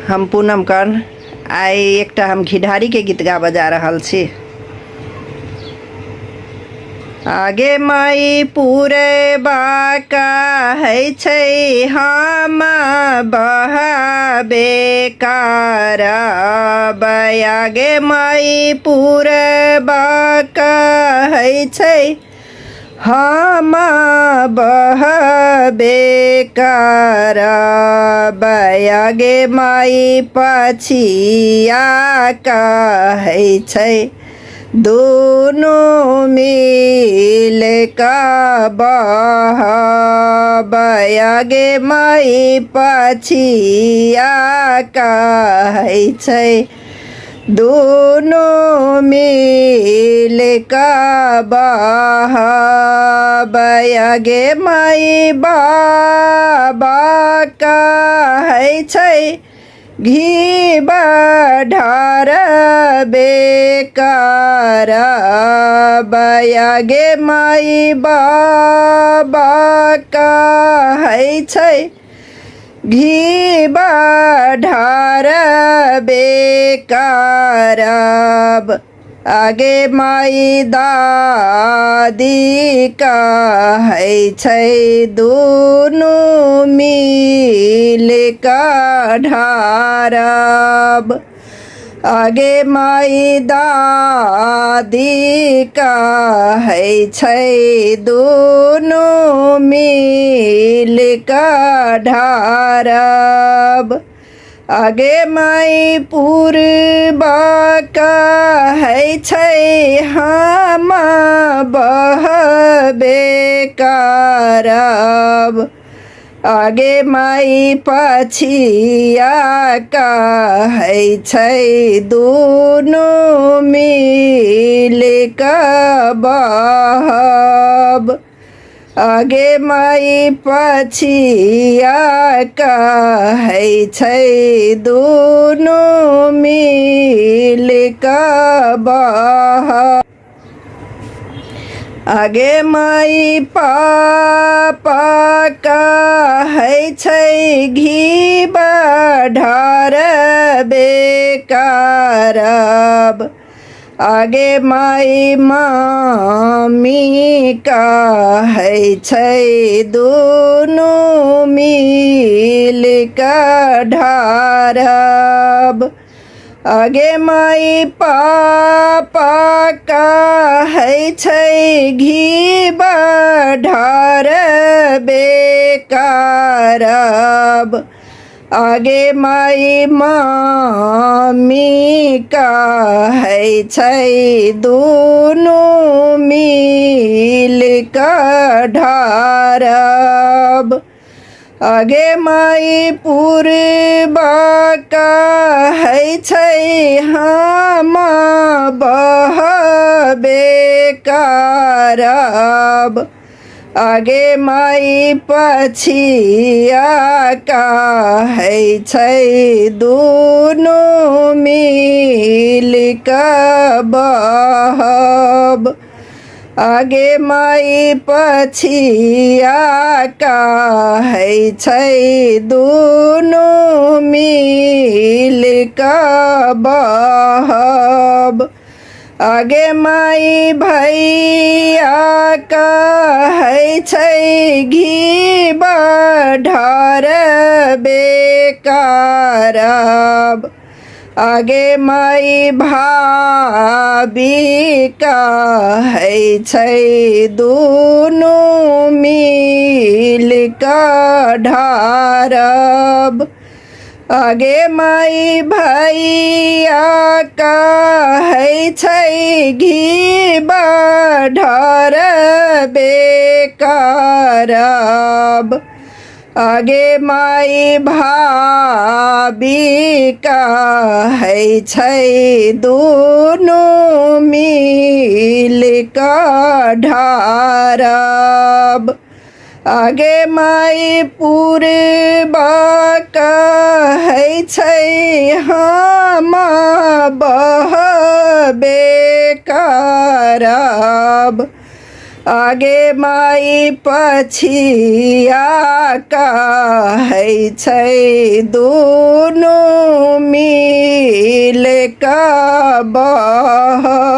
हम पूनम कर्ण आइ एकटा हम घिढारी के गीत गाबऽ जा रहल छी। आगे माई पूरे बाका है छै हम बहबे करब। आगे माई पूरे बाका है छै हम बहबे करब। आगे माई पछिया कहै छै दुनू मिल कऽ बहब। आगे माई पछिया कहै छै दुनू मिल कऽ बहब। आगे माई बाबा कहै छै घी ढारबे करब। आगे माई बाबा कहै छै घी ढारबे करब। आगे माई दादी कहै छै दुनू मिल कऽ ढारब। आगे माई दादी कहै छै दुनू मिल कऽ ढारब। आगे माई पूर्वा कहै छै हम बहबे करब। आगे माई पछिया कहै छै दुनू मिल कऽ बहब। आगे माई पछिया कहै छै दुनू मिल कऽ बहब। आगे माई पापा कहै छै घी ढारबे करब। आगे माई मम्मी कहै छै दुनू मिल कऽ ढारब। आगे माई पापा कहै छै घी ढारबे करब। आगे माई मम्मी कहै छै दुनू मिल कऽ ढारब। आगे माई पूर्वा कहै छै हम बहबे करब। आगे माई पछिया कहै छै दुनू मिल कऽ बहब। आगे माई पछिया कहै छै दुनू मिल कऽ बहब। आगे माई भैया कहै छै घी ढारबे करब। आगे माई भाभी कहै छै दुनू मिल कऽ ढारब। आगे माई भैया कहै छै घी ढारबे करब। आगे माई भाभी कहै छै दुनू मिल कऽ ढारब। आगे माई पूर्वा कहै छै हम बहबे करब। आगे माई पछिया कहै छै दुनू मिल कऽ बहब।